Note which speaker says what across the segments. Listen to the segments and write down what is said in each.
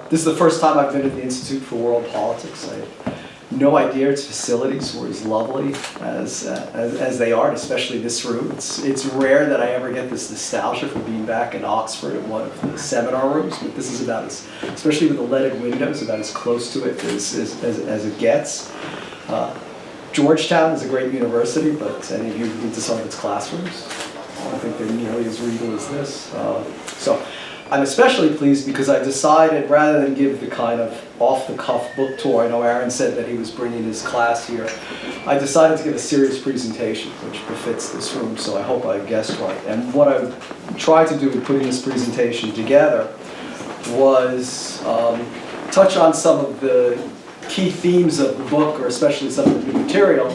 Speaker 1: This is the first time I've been at the Institute for World Politics. I had no idea its facilities were as lovely as they are, and especially this room. It's rare that I ever get this nostalgia for being back in Oxford at one of the seminar rooms, but this is about as, especially with the leaded windows, about as close to it as it gets. Georgetown is a great university, but any of you have been to some of its classrooms? I don't think they're nearly as regal as this. So I'm especially pleased because I decided, rather than give the kind of off-the-cuff book tour, I know Aaron said that he was bringing his class here, I decided to give a serious presentation, which befits this room, so I hope I guessed right. And what I tried to do in putting this presentation together was touch on some of the key themes of the book, or especially some of the new material,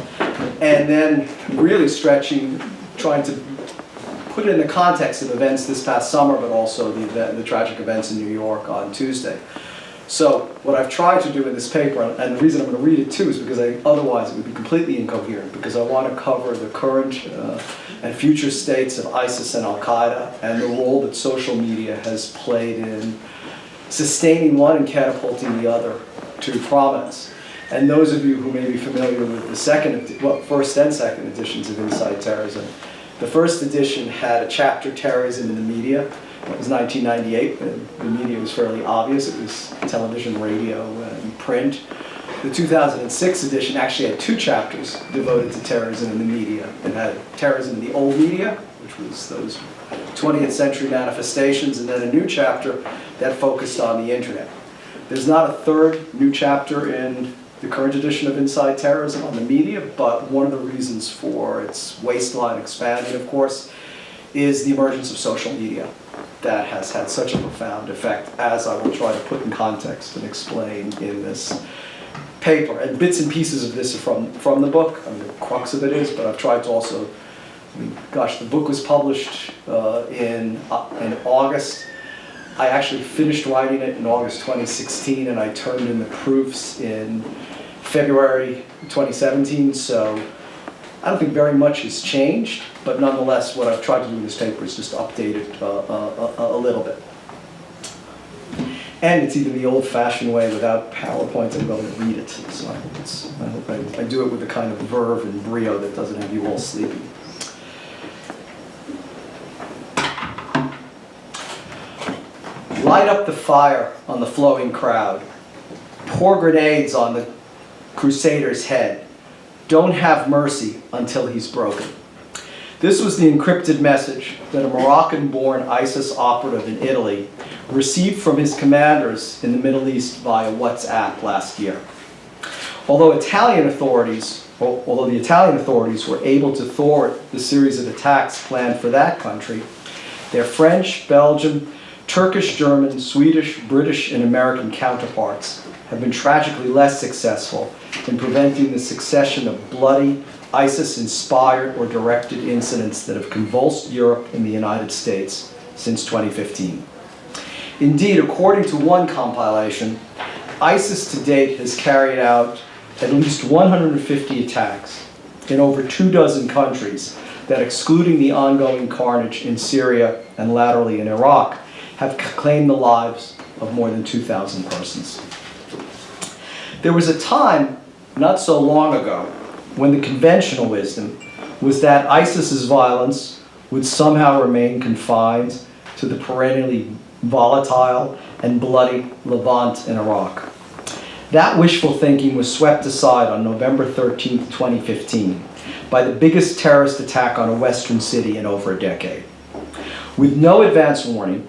Speaker 1: and then really stretching, trying to put it in the context of events this past summer, but also the tragic events in New York on Tuesday. So what I've tried to do in this paper, and the reason I'm going to read it too, is because otherwise it would be completely incoherent, because I want to cover the current and future states of ISIS and Al-Qaeda, and the role that social media has played in sustaining one and catapulting the other to prominence. And those of you who may be familiar with the first and second editions of Inside Terrorism, the first edition had a chapter, Terrorism in the Media. It was 1998, and the media was fairly obvious. It was television, radio, and print. The 2006 edition actually had two chapters devoted to terrorism in the media. It had terrorism in the old media, which was those 20th century manifestations, and then a new chapter that focused on the internet. There's not a third new chapter in the current edition of Inside Terrorism on the media, but one of the reasons for its waistline expanding, of course, is the emergence of social media that has had such a profound effect, as I will try to put in context and explain in this paper. And bits and pieces of this are from the book. I mean, the crux of it is, but I've tried to also, the book was published in August. I actually finished writing it in August 2016, and I turned in the proofs in February 2017, so I don't think very much has changed, but nonetheless, what I've tried to do in this paper is just update it a little bit. And it's even the old-fashioned way without PowerPoint. I'm going to read it, so I hope I do it with the kind of verve and brio that doesn't have you all sleeping. Light up the fire on the flowing crowd. Pour grenades on the crusader's head. Don't have mercy until he's broken. This was the encrypted message that a Moroccan-born ISIS operative in Italy received from his commanders in the Middle East via WhatsApp last year. Although the Italian authorities were able to thwart the series of attacks planned for that country, their French, Belgian, Turkish, German, Swedish, British, and American counterparts have been tragically less successful in preventing the succession of bloody, ISIS-inspired or directed incidents that have convulsed Europe and the United States since 2015. Indeed, according to one compilation, ISIS to date has carried out at least 150 attacks in over 24 countries that, excluding the ongoing carnage in Syria and laterally in Iraq, have claimed the lives of more than 2,000 persons. There was a time, not so long ago, when the conventional wisdom was that ISIS's violence would somehow remain confined to the perennially volatile and bloody Levant in Iraq. That wishful thinking was swept aside on November 13, 2015, by the biggest terrorist attack on a Western city in over a decade. With no advance warning,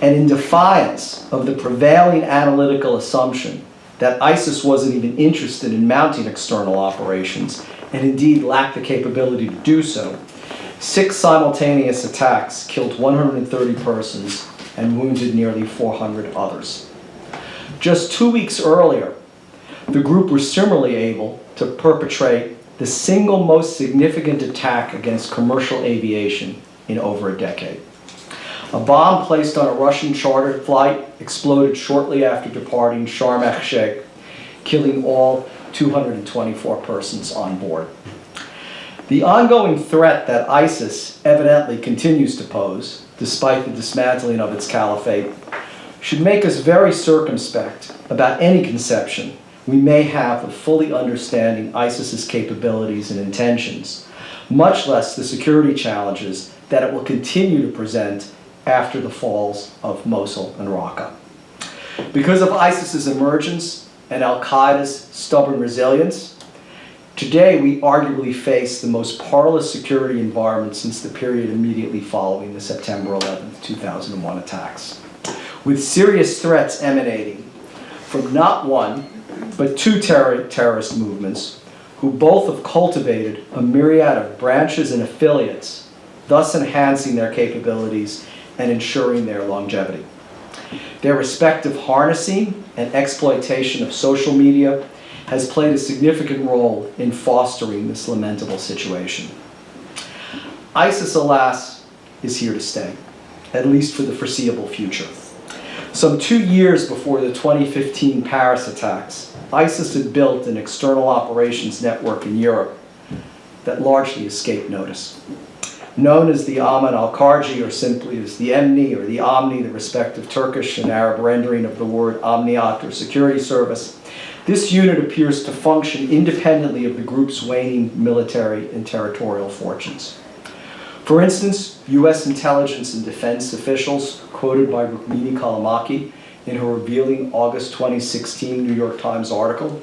Speaker 1: and in defiance of the prevailing analytical assumption that ISIS wasn't even interested in mounting external operations, and indeed lacked the capability to do so, 6 simultaneous attacks killed 130 persons and wounded nearly 400 others. Just 2 weeks earlier, the group was similarly able to perpetrate the single most significant attack against commercial aviation in over a decade. A bomb placed on a Russian chartered flight exploded shortly after departing Sharm el-Sheikh, killing all 224 persons on board. The ongoing threat that ISIS evidently continues to pose, despite the dismantling of its caliphate, should make us very circumspect about any conception we may have of fully understanding ISIS's capabilities and intentions, much less the security challenges that it will continue to present after the falls of Mosul and Raqqa. Because of ISIS's emergence and Al-Qaeda's stubborn resilience, today we arguably face the most parlous security environment since the period immediately following the September 11, 2001 attacks, with serious threats emanating from not one, but two terrorist movements who both have cultivated a myriad of branches and affiliates, thus enhancing their capabilities and ensuring their longevity. Their respective harnessing and exploitation of social media has played a significant role in fostering this lamentable situation. ISIS, alas, is here to stay, at least for the foreseeable future. Some 2 years before the 2015 Paris attacks, ISIS had built an external operations network in Europe that largely escaped notice. Known as the Aman al-Kharji, or simply as the Emni or the Omni, the respective Turkish and Arab rendering of the word Amniyat or security service, this unit appears to function independently of the group's waning military and territorial fortunes. For instance, US intelligence and defense officials, quoted by Rukmini Callimachi in her revealing August 2016 New York Times article,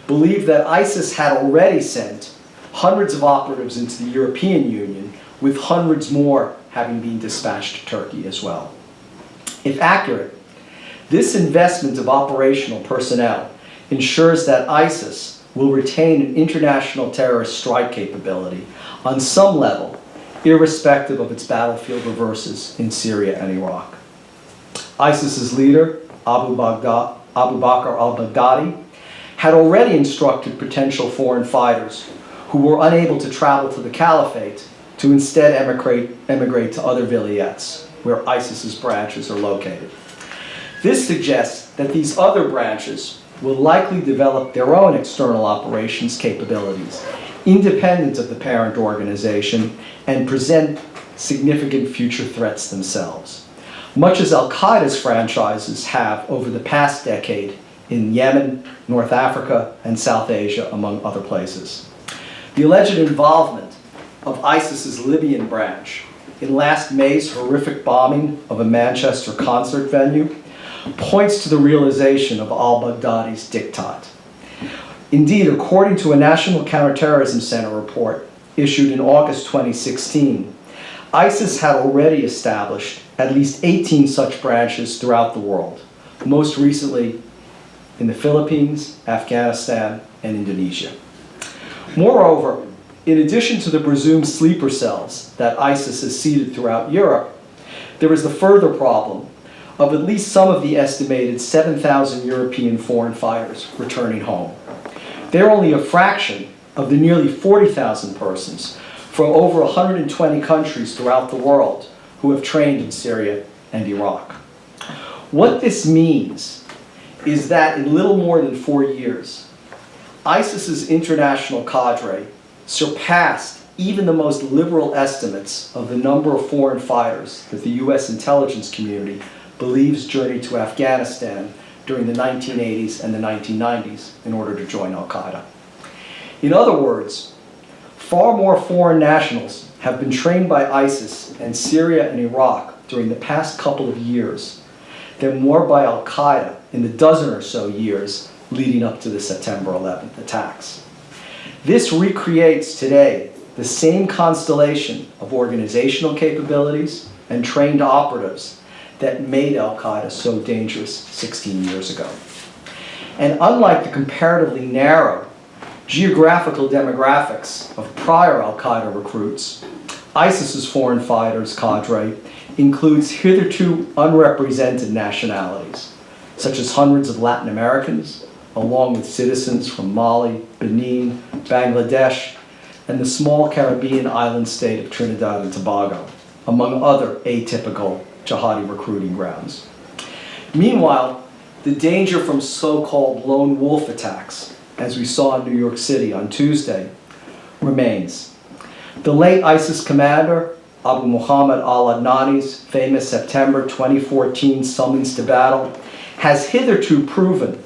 Speaker 1: believed that ISIS had already sent hundreds of operatives into the European Union, with hundreds more having been dispatched to Turkey as well. If accurate, this investment of operational personnel ensures that ISIS will retain an international terrorist strike capability on some level, irrespective of its battlefield reverses in Syria and Iraq. ISIS's leader, Abu Bakr al-Baghdadi, had already instructed potential foreign fighters who were unable to travel to the caliphate to instead emigrate to other vilayets where ISIS's branches are located. This suggests that these other branches will likely develop their own external operations capabilities, independent of the parent organization, and present significant future threats themselves, much as Al-Qaeda's franchises have over the past decade in Yemen, North Africa, and South Asia, among other places. The alleged involvement of ISIS's Libyan branch in last May's horrific bombing of a Manchester concert venue points to the realization of al-Baghdadi's diktat. Indeed, according to a National Counterterrorism Center report issued in August 2016, ISIS had already established at least 18 such branches throughout the world, most recently in the Philippines, Afghanistan, and Indonesia. Moreover, in addition to the presumed sleeper cells that ISIS has seeded throughout Europe, there is the further problem of at least some of the estimated 7,000 European foreign fighters returning home. They're only a fraction of the nearly 40,000 persons from over 120 countries throughout the world who have trained in Syria and Iraq. What this means is that in little more than 4 years, ISIS's international cadre surpassed even the most liberal estimates of the number of foreign fighters that the US intelligence community believes journeyed to Afghanistan during the 1980s and the 1990s in order to join Al-Qaeda. In other words, far more foreign nationals have been trained by ISIS in Syria and Iraq during the past couple of years than were by Al-Qaeda in the dozen or so years leading up to the September 11th attacks. This recreates today the same constellation of organizational capabilities and trained operatives that made Al-Qaeda so dangerous 16 years ago. And unlike the comparatively narrow geographical demographics of prior Al-Qaeda recruits, ISIS's foreign fighters cadre includes hitherto unrepresented nationalities, such as hundreds of Latin Americans, along with citizens from Mali, Benin, Bangladesh, and the small Caribbean island state of Trinidad and Tobago, among other atypical jihadi recruiting grounds. Meanwhile, the danger from so-called lone wolf attacks, as we saw in New York City on Tuesday, remains. The late ISIS commander, Abu Muhammad al-Adnani's famous September 2014 summons to battle, has hitherto proven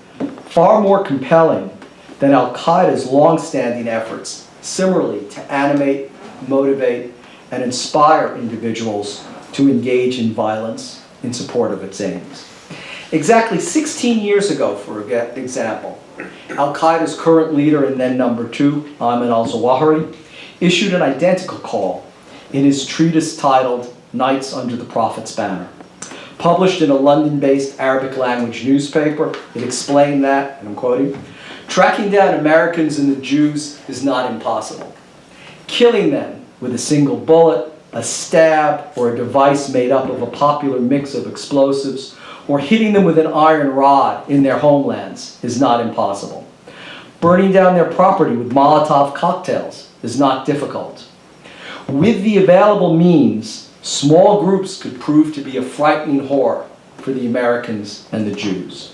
Speaker 1: far more compelling than Al-Qaeda's long-standing efforts, similarly to animate, motivate, and inspire individuals to engage in violence in support of its aims. Exactly 16 years ago, for example, Al-Qaeda's current leader and then number 2, Ayman al-Zawahiri, issued an identical call in his treatise titled Knights Under the Prophet's Banner. Published in a London-based Arabic language newspaper, it explained that, and I'm quoting, "Tracking down Americans and the Jews is not impossible. Killing them with a single bullet, a stab, or a device made up of a popular mix of explosives, or hitting them with an iron rod in their homelands is not impossible. Burning down their property with Molotov cocktails is not difficult. With the available means, small groups could prove to be a frightening horror for the Americans and the Jews."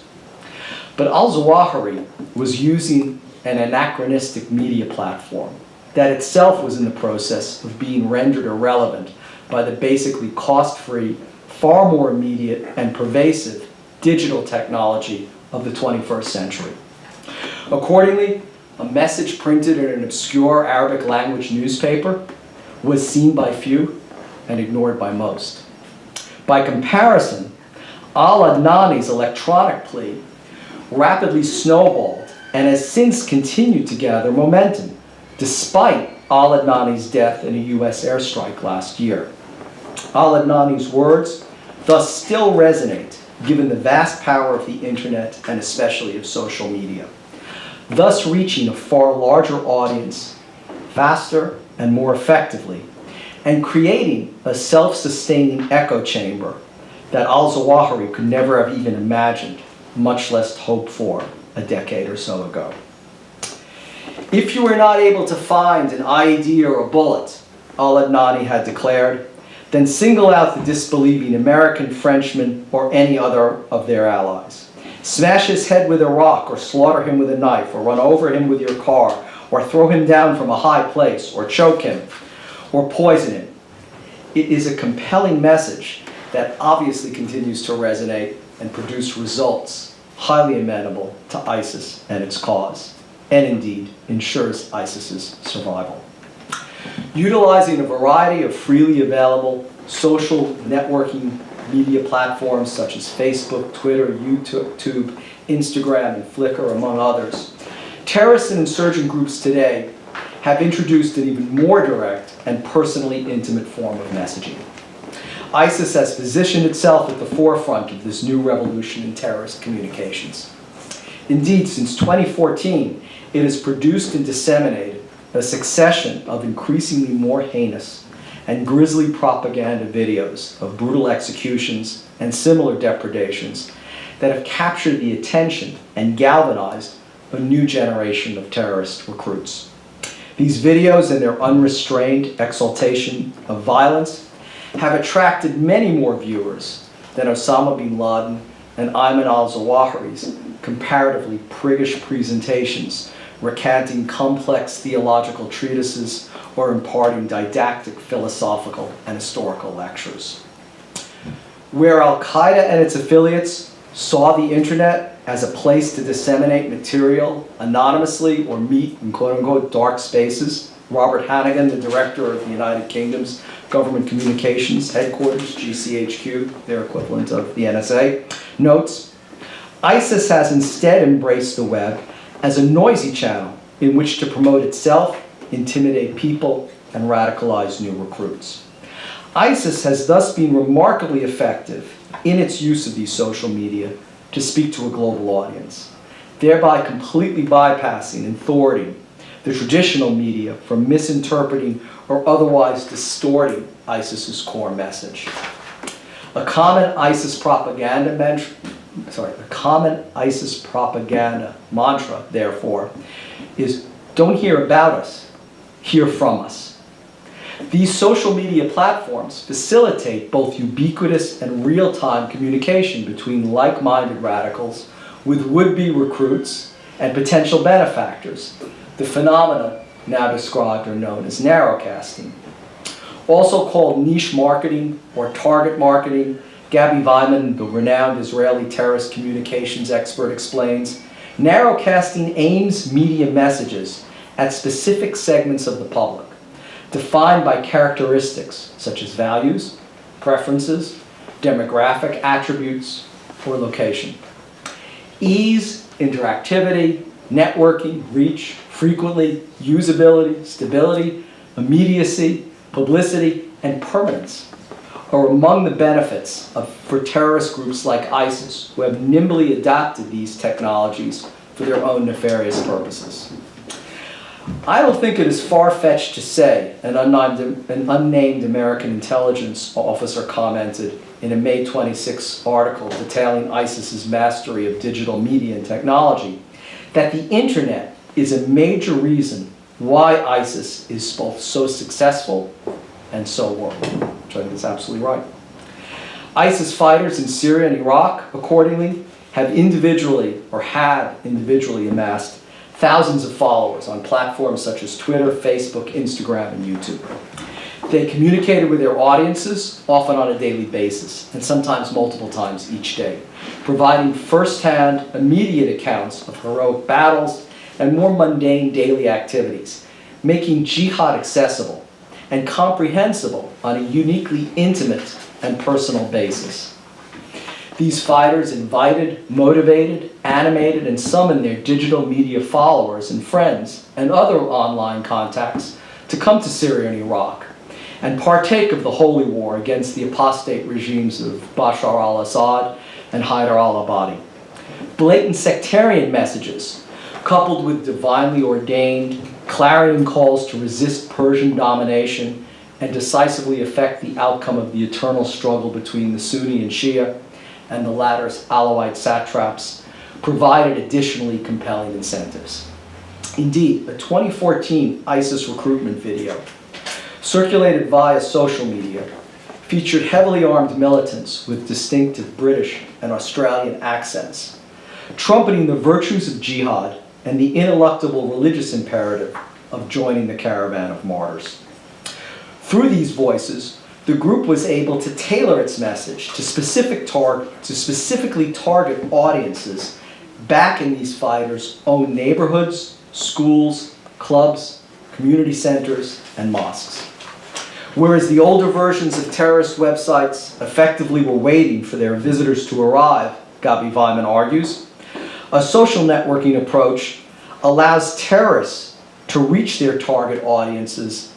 Speaker 1: But al-Zawahiri was using an anachronistic media platform that itself was in the process of being rendered irrelevant by the basically cost-free, far more immediate and pervasive digital technology of the 21st century. Accordingly, a message printed in an obscure Arabic language newspaper was seen by few and ignored by most. By comparison, al-Adnani's electronic plea rapidly snowballed and has since continued to gather momentum, despite al-Adnani's death in a US airstrike last year. Al-Adnani's words thus still resonate, given the vast power of the internet and especially of social media, thus reaching a far larger audience faster and more effectively, and creating a self-sustaining echo chamber that al-Zawahiri could never have even imagined, much less hoped for a decade or so ago. "If you were not able to find an IED or a bullet," al-Adnani had declared, "then single out the disbelieving American, Frenchman, or any other of their allies. Smash his head with a rock, or slaughter him with a knife, or run over him with your car, or throw him down from a high place, or choke him, or poison him." It is a compelling message that obviously continues to resonate and produce results highly amenable to ISIS and its cause, and indeed ensures ISIS's survival. Utilizing a variety of freely available social networking media platforms such as Facebook, Twitter, YouTube, Instagram, and Flickr, among others, terrorist and insurgent groups today have introduced an even more direct and personally intimate form of messaging. ISIS has positioned itself at the forefront of this new revolution in terrorist communications. Indeed, since 2014, it has produced and disseminated a succession of increasingly more heinous and grisly propaganda videos of brutal executions and similar depredations that have captured the attention and galvanized a new generation of terrorist recruits. These videos and their unrestrained exaltation of violence have attracted many more viewers than Osama bin Laden and Ayman al-Zawahiri's comparatively priggish presentations recanting complex theological treatises or imparting didactic philosophical and historical lectures. Where Al-Qaeda and its affiliates saw the internet as a place to disseminate material anonymously or meet in quote-unquote dark spaces, Robert Hannigan, the director of the United Kingdom's Government Communications Headquarters, GCHQ, their equivalent of the NSA, notes, ISIS has instead embraced the web as a noisy channel in which to promote itself, intimidate people, and radicalize new recruits. ISIS has thus been remarkably effective in its use of these social media to speak to a global audience, thereby completely bypassing and thwarting the traditional media from misinterpreting or otherwise distorting ISIS's core message. A common ISIS propaganda mantra, therefore, is don't hear about us, hear from us. These social media platforms facilitate both ubiquitous and real-time communication between like-minded radicals with would-be recruits and potential benefactors, the phenomena now described or known as narrowcasting. Also called niche marketing or target marketing, Gabi Weiman, the renowned Israeli terrorist communications expert, explains, narrowcasting aims media messages at specific segments of the public, defined by characteristics such as values, preferences, demographic attributes, or location. Ease, interactivity, networking, reach, frequently, usability, stability, immediacy, publicity, and permanence are among the benefits for terrorist groups like ISIS, who have nimbly adopted these technologies for their own nefarious purposes. I don't think it is far-fetched to say, an unnamed American intelligence officer commented in a May 26 article detailing ISIS's mastery of digital media and technology, that the internet is a major reason why ISIS is both so successful and so loyal, which I think is absolutely right. ISIS fighters in Syria and Iraq, accordingly, have individually amassed thousands of followers on platforms such as Twitter, Facebook, Instagram, and YouTube. They communicated with their audiences, often on a daily basis, and sometimes multiple times each day, providing first-hand, immediate accounts of heroic battles and more mundane daily activities, making jihad accessible and comprehensible on a uniquely intimate and personal basis. These fighters invited, motivated, animated, and summoned their digital media followers and friends and other online contacts to come to Syria and Iraq and partake of the holy war against the apostate regimes of Bashar al-Assad and Haider al-Abadi. Blatant sectarian messages, coupled with divinely ordained, clarion calls to resist Persian domination and decisively affect the outcome of the eternal struggle between the Sunni and Shia and the latter's Alawite satraps, provided additionally compelling incentives. Indeed, a 2014 ISIS recruitment video, circulated via social media, featured heavily armed militants with distinctive British and Australian accents, trumpeting the virtues of jihad and the ineluctable religious imperative of joining the caravan of martyrs. Through these voices, the group was able to tailor its message to specifically target audiences back in these fighters' own neighborhoods, schools, clubs, community centers, and mosques. Whereas the older versions of terrorist websites effectively were waiting for their visitors to arrive, Gabi Weiman argues, a social networking approach allows terrorists to reach their target audiences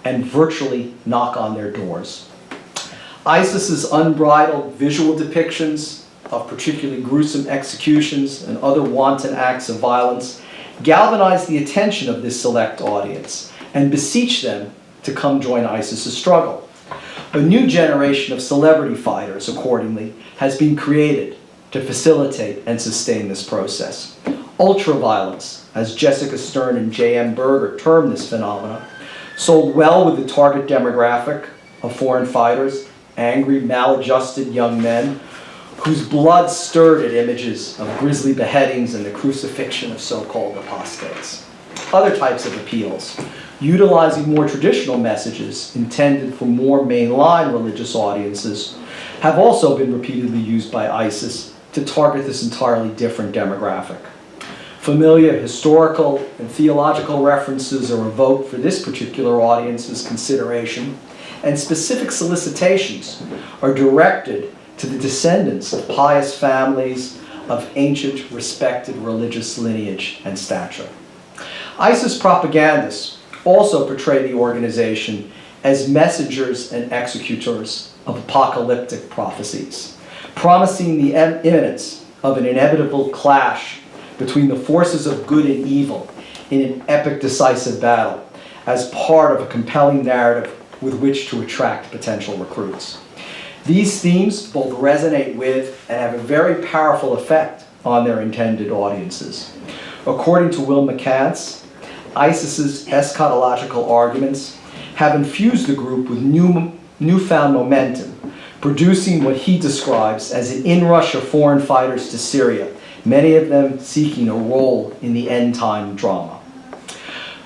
Speaker 1: and virtually knock on their doors. ISIS's unbridled visual depictions of particularly gruesome executions and other wanton acts of violence galvanize the attention of this select audience and beseech them to come join ISIS's struggle. A new generation of celebrity fighters, accordingly, has been created to facilitate and sustain this process. Ultraviolence, as Jessica Stern and J.M. Berger termed this phenomenon, sold well with the target demographic of foreign fighters, angry, maladjusted young men whose blood stirred at images of grisly beheadings and the crucifixion of so-called apostates. Other types of appeals, utilizing more traditional messages intended for more mainline religious audiences, have also been repeatedly used by ISIS to target this entirely different demographic. Familiar historical and theological references are evoked for this particular audience's consideration, and specific solicitations are directed to the descendants of pious families of ancient, respected religious lineage and stature. ISIS propagandists also portray the organization as messengers and executors of apocalyptic prophecies, promising the imminence of an inevitable clash between the forces of good and evil in an epic decisive battle as part of a compelling narrative with which to attract potential recruits. These themes both resonate with and have a very powerful effect on their intended audiences. According to Will McCants, ISIS's eschatological arguments have infused the group with newfound momentum, producing what he describes as an inrush of foreign fighters to Syria, many of them seeking a role in the end-time drama.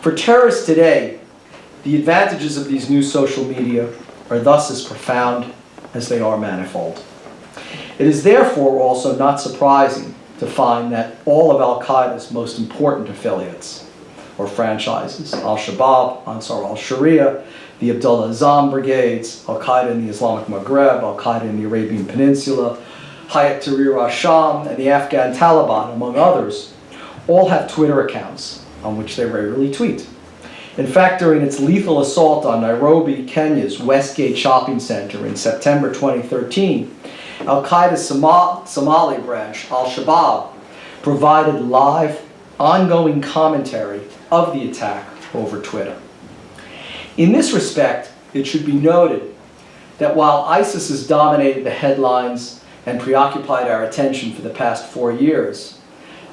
Speaker 1: For terrorists today, The advantages of these new social media are thus as profound as they are manifold. It is therefore also not surprising to find that all of Al-Qaeda's most important affiliates or franchises, Al-Shabaab, Ansar al-Sharia, the Abdullah Azzam brigades, Al-Qaeda in the Islamic Maghreb, Al-Qaeda in the Arabian Peninsula, Hayat Tahrir al-Sham, and the Afghan Taliban, among others, all have Twitter accounts on which they regularly tweet. In fact, during its lethal assault on Nairobi, Kenya's Westgate Shopping Center in September 2013, Al-Qaeda's Somali branch, Al-Shabaab, provided live, ongoing commentary of the attack over Twitter. In this respect, it should be noted that while ISIS has dominated the headlines and preoccupied our attention for the past 4 years,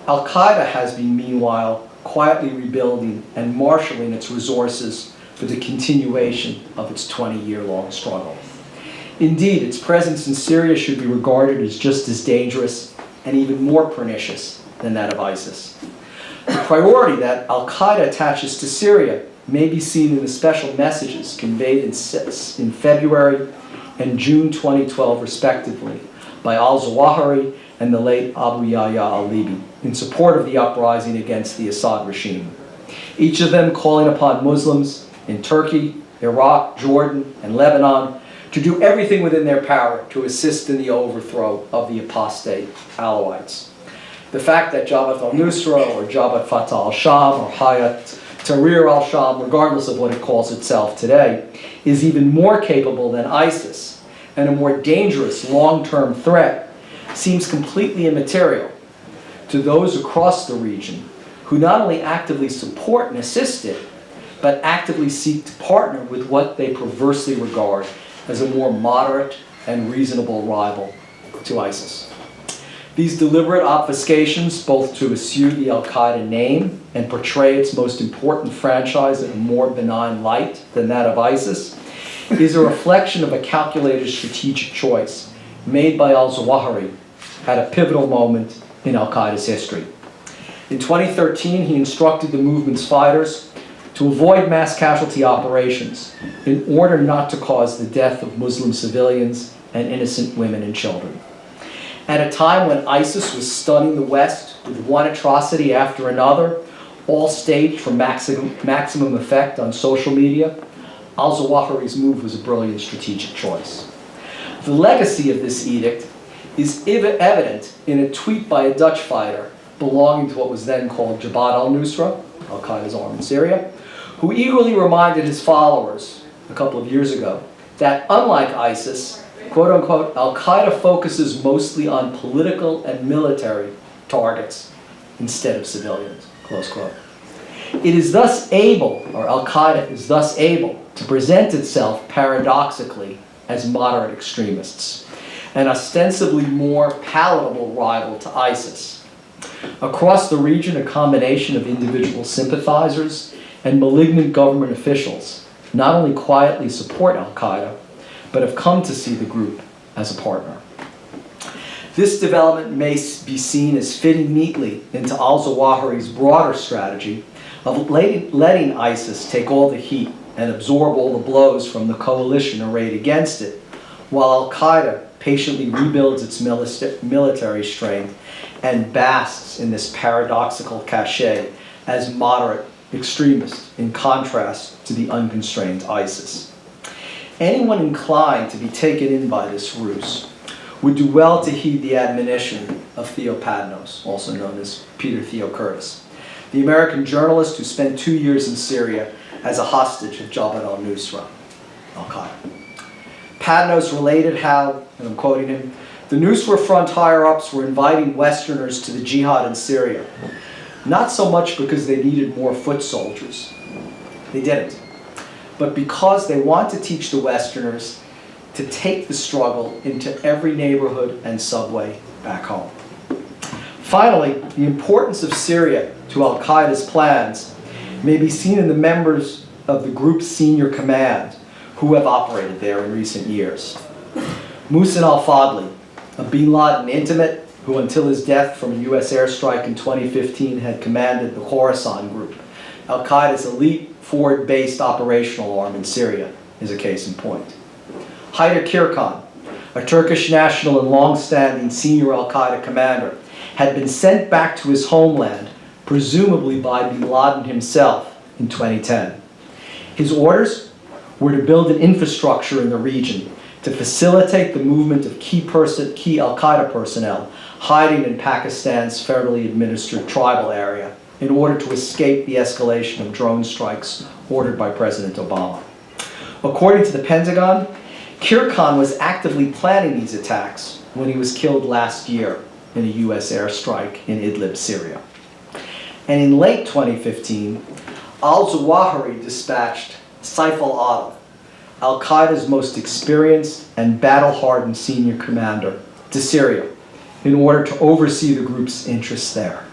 Speaker 1: Al-Qaeda has been meanwhile quietly rebuilding and marshaling its resources for the continuation of its 20-year-long struggle. Indeed, its presence in Syria should be regarded as just as dangerous and even more pernicious than that of ISIS. The priority that Al-Qaeda attaches to Syria may be seen in the special messages conveyed in February and June 2012, respectively, by al-Zawahiri and the late Abu Yahya al-Libi in support of the uprising against the Assad regime, each of them calling upon Muslims in Turkey, Iraq, Jordan, and Lebanon to do everything within their power to assist in the overthrow of the apostate Alawites. The fact that Jabhat al-Nusra or Jabhat Fatah al-Sham or Hayat Tahrir al-Sham, regardless of what it calls itself today, is even more capable than ISIS and a more dangerous long-term threat seems completely immaterial to those across the region who not only actively support and assist it, but actively seek to partner with what they perversely regard as a more moderate and reasonable rival to ISIS. These deliberate obfuscations, both to eschew the Al-Qaeda name and portray its most important franchise in a more benign light than that of ISIS, is a reflection of a calculated strategic choice made by al-Zawahiri at a pivotal moment in Al-Qaeda's history. In 2013, he instructed the movement's fighters to avoid mass casualty operations in order not to cause the death of Muslim civilians and innocent women and children. At a time when ISIS was stunning the West with one atrocity after another, all staged for maximum effect on social media, al-Zawahiri's move was a brilliant strategic choice. The legacy of this edict is evident in a tweet by a Dutch fighter belonging to what was then called Jabhat al-Nusra, Al-Qaeda's arm in Syria, who eagerly reminded his followers a couple of years ago that unlike ISIS, quote-unquote, Al-Qaeda focuses mostly on political and military targets instead of civilians, close quote. It is thus able, or Al-Qaeda is thus able, to present itself paradoxically as moderate extremists, an ostensibly more palatable rival to ISIS. Across the region, a combination of individual sympathizers and malignant government officials not only quietly support Al-Qaeda, but have come to see the group as a partner. This development may be seen as fitting neatly into al-Zawahiri's broader strategy of letting ISIS take all the heat and absorb all the blows from the coalition arrayed against it, while Al-Qaeda patiently rebuilds its military strength and basks in this paradoxical cachet as moderate extremist in contrast to the unconstrained ISIS. Anyone inclined to be taken in by this ruse would do well to heed the admonition of Theo Padnos, also known as Peter Theo Curtis, the American journalist who spent 2 years in Syria as a hostage of Jabhat al-Nusra, Al-Qaeda. Padnos related how, and I'm quoting him, the Nusra Front higher-ups were inviting Westerners to the jihad in Syria, not so much because they needed more foot soldiers. They didn't. But because they want to teach the Westerners to take the struggle into every neighborhood and subway back home. Finally, the importance of Syria to Al-Qaeda's plans may be seen in the members of the group's senior command who have operated there in recent years. Muhsin al-Fadli, a bin Laden intimate who until his death from a U.S. airstrike in 2015 had commanded the Khorasan group, Al-Qaeda's elite forward-based operational arm in Syria is a case in point. Haider Kirkan, a Turkish national and long-standing senior al-Qaeda commander, had been sent back to his homeland, presumably by bin Laden himself, in 2010. His orders were to build an infrastructure in the region to facilitate the movement of key al-Qaeda personnel hiding in Pakistan's federally administered tribal area in order to escape the escalation of drone strikes ordered by President Obama. According to the Pentagon, Kirkan was actively planning these attacks when he was killed last year in a US airstrike in Idlib, Syria. And in late 2015, al-Zawahiri dispatched Saif al-Adil, al-Qaeda's most experienced and battle-hardened senior commander, to Syria in order to oversee the group's interests there.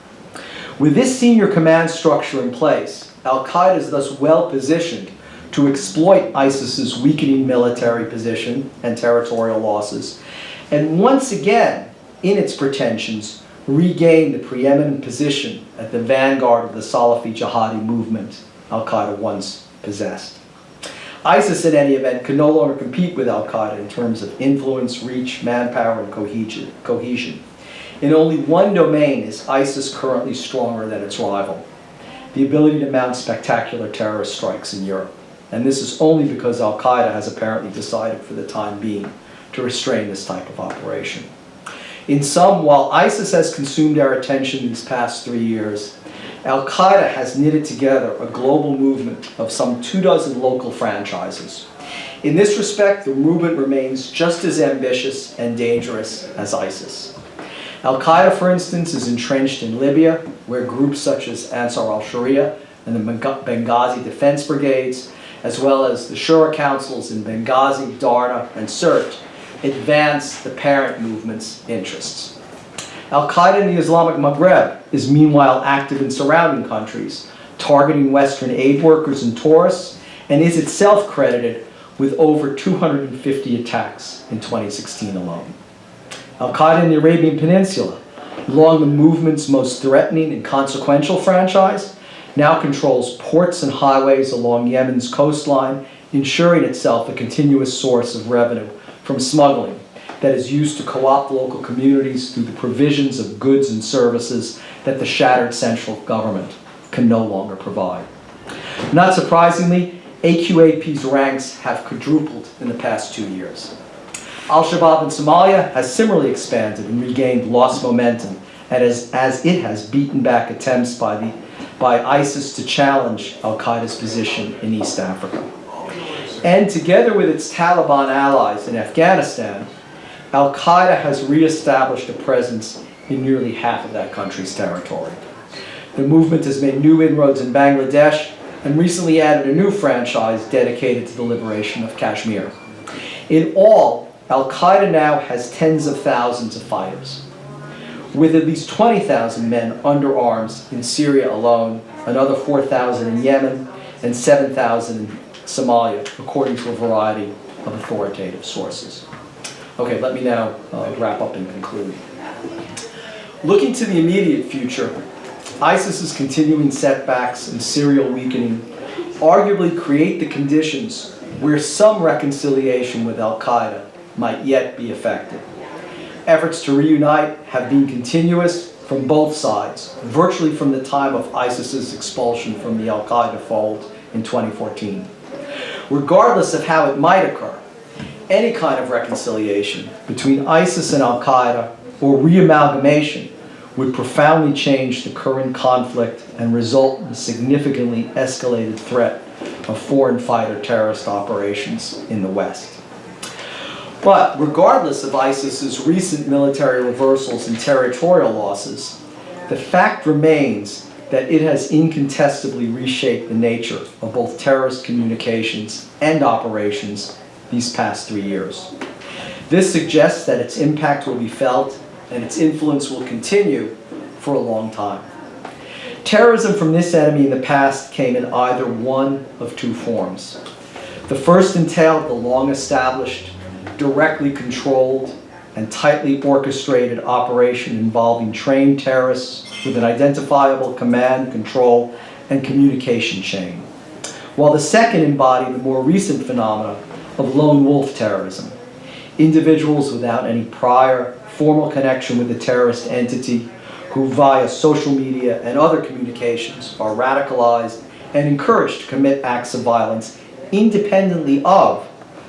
Speaker 1: With this senior command structure in place, al-Qaeda is thus well positioned to exploit ISIS's weakening military position and territorial losses, and once again, in its pretensions, regain the preeminent position at the vanguard of the Salafi jihadi movement al-Qaeda once possessed. ISIS, in any event, can no longer compete with al-Qaeda in terms of influence, reach, manpower, and cohesion. In only one domain is ISIS currently stronger than its rival: the ability to mount spectacular terrorist strikes in Europe. And this is only because al-Qaeda has apparently decided for the time being to restrain this type of operation. In sum, while ISIS has consumed our attention these past 3 years, al-Qaeda has knitted together a global movement of some 24 local franchises. In this respect, the movement remains just as ambitious and dangerous as ISIS. Al-Qaeda, for instance, is entrenched in Libya, where groups such as Ansar al-Sharia and the Benghazi Defense Brigades, as well as the Shura Councils in Benghazi, Darna, and Sirte, advance the parent movement's interests. Al-Qaeda in the Islamic Maghreb is meanwhile active in surrounding countries, targeting Western aid workers and tourists, and is itself credited with over 250 attacks in 2016 alone. Al-Qaeda in the Arabian Peninsula, long the movement's most threatening and consequential franchise, now controls ports and highways along Yemen's coastline, ensuring itself a continuous source of revenue from smuggling that is used to co-opt local communities through the provisions of goods and services that the shattered central government can no longer provide. Not surprisingly, AQAP's ranks have quadrupled in the past 2 years. Al-Shabaab in Somalia has similarly expanded and regained lost momentum as it has beaten back attempts by ISIS to challenge al-Qaeda's position in East Africa. And together with its Taliban allies in Afghanistan, al-Qaeda has reestablished a presence in nearly half of that country's territory. The movement has made new inroads in Bangladesh and recently added a new franchise dedicated to the liberation of Kashmir. In all, al-Qaeda now has tens of thousands of fighters, with at least 20,000 men under arms in Syria alone, another 4,000 in Yemen, and 7,000 in Somalia, according to a variety of authoritative sources. Okay, let me now wrap up and conclude. Looking to the immediate future, ISIS's continuing setbacks and serial weakening arguably create the conditions where some reconciliation with al-Qaeda might yet be effective. Efforts to reunite have been continuous from both sides, virtually from the time of ISIS's expulsion from the al-Qaeda fold in 2014. Regardless of how it might occur, any kind of reconciliation between ISIS and al-Qaeda or reamalgamation would profoundly change the current conflict and result in a significantly escalated threat of foreign fighter terrorist operations in the West. But regardless of ISIS's recent military reversals and territorial losses, the fact remains that it has incontestably reshaped the nature of both terrorist communications and operations these past 3 years. This suggests that its impact will be felt and its influence will continue for a long time. Terrorism from this enemy in the past came in either one of two forms. The first entailed the long-established, directly controlled, and tightly orchestrated operation involving trained terrorists with an identifiable command, control, and communication chain. while the second embodied the more recent phenomena of lone wolf terrorism. Individuals without any prior formal connection with the terrorist entity who via social media and other communications are radicalized and encouraged to commit acts of violence independently of,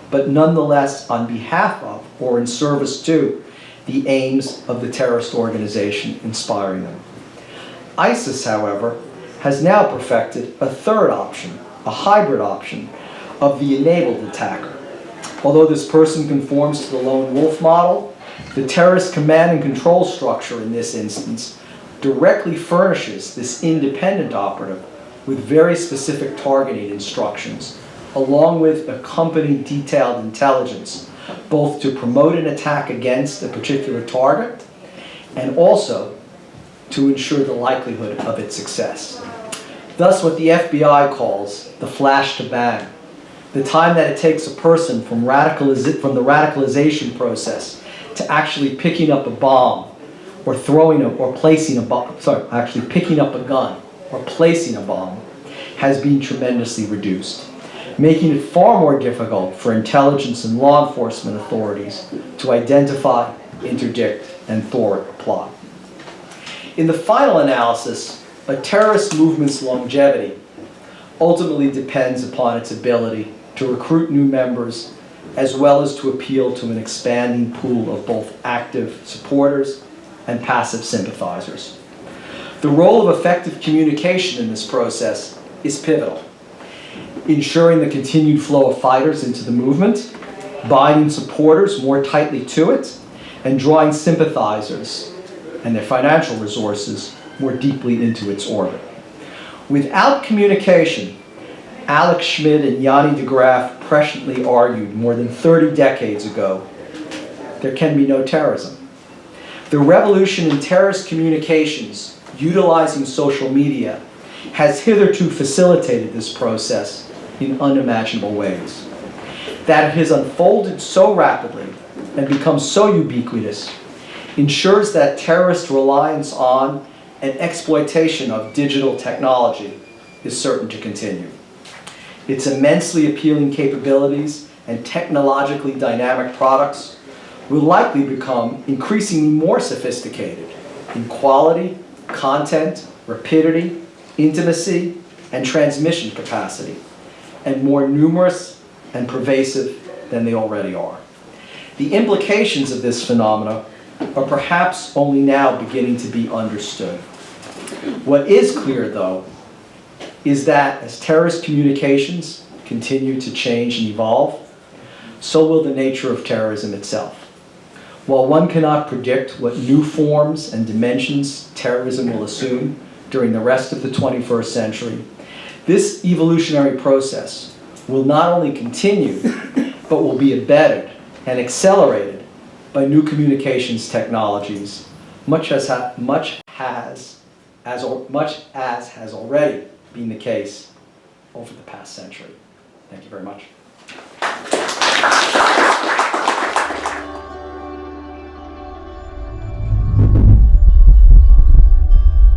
Speaker 1: but nonetheless on behalf of or in service to, the aims of the terrorist organization inspiring them. ISIS, however, has now perfected a third option, a hybrid option of the enabled attacker. Although this person conforms to the lone wolf model, the terrorist command and control structure in this instance directly furnishes this independent operative with very specific targeting instructions, along with accompanying detailed intelligence, both to promote an attack against a particular target and also to ensure the likelihood of its success. Thus, what the FBI calls the flash to bang, the time that it takes a person from the radicalization process to actually picking up a bomb or placing a bomb, actually picking up a gun or placing a bomb, has been tremendously reduced, making it far more difficult for intelligence and law enforcement authorities to identify, interdict, and thwart a plot. In the final analysis, a terrorist movement's longevity ultimately depends upon its ability to recruit new members, as well as to appeal to an expanding pool of both active supporters and passive sympathizers. The role of effective communication in this process is pivotal, ensuring the continued flow of fighters into the movement, binding supporters more tightly to it, and drawing sympathizers and their financial resources more deeply into its orbit. Without communication, Alex Schmidt and Yanni de Graaf presciently argued more than 30 decades ago, there can be no terrorism. The revolution in terrorist communications utilizing social media has hitherto facilitated this process in unimaginable ways. That it has unfolded so rapidly and become so ubiquitous ensures that terrorist reliance on and exploitation of digital technology is certain to continue. Its immensely appealing capabilities and technologically dynamic products will likely become increasingly more sophisticated in quality, content, rapidity, intimacy, and transmission capacity, and more numerous and pervasive than they already are. The implications of this phenomena are perhaps only now beginning to be understood. What is clear, though, is that as terrorist communications continue to change and evolve, so will the nature of terrorism itself. While one cannot predict what new forms and dimensions terrorism will assume during the rest of the 21st century, this evolutionary process will not only continue, but will be abetted and accelerated by new communications technologies, much as has already been the case over the past century. Thank you very much.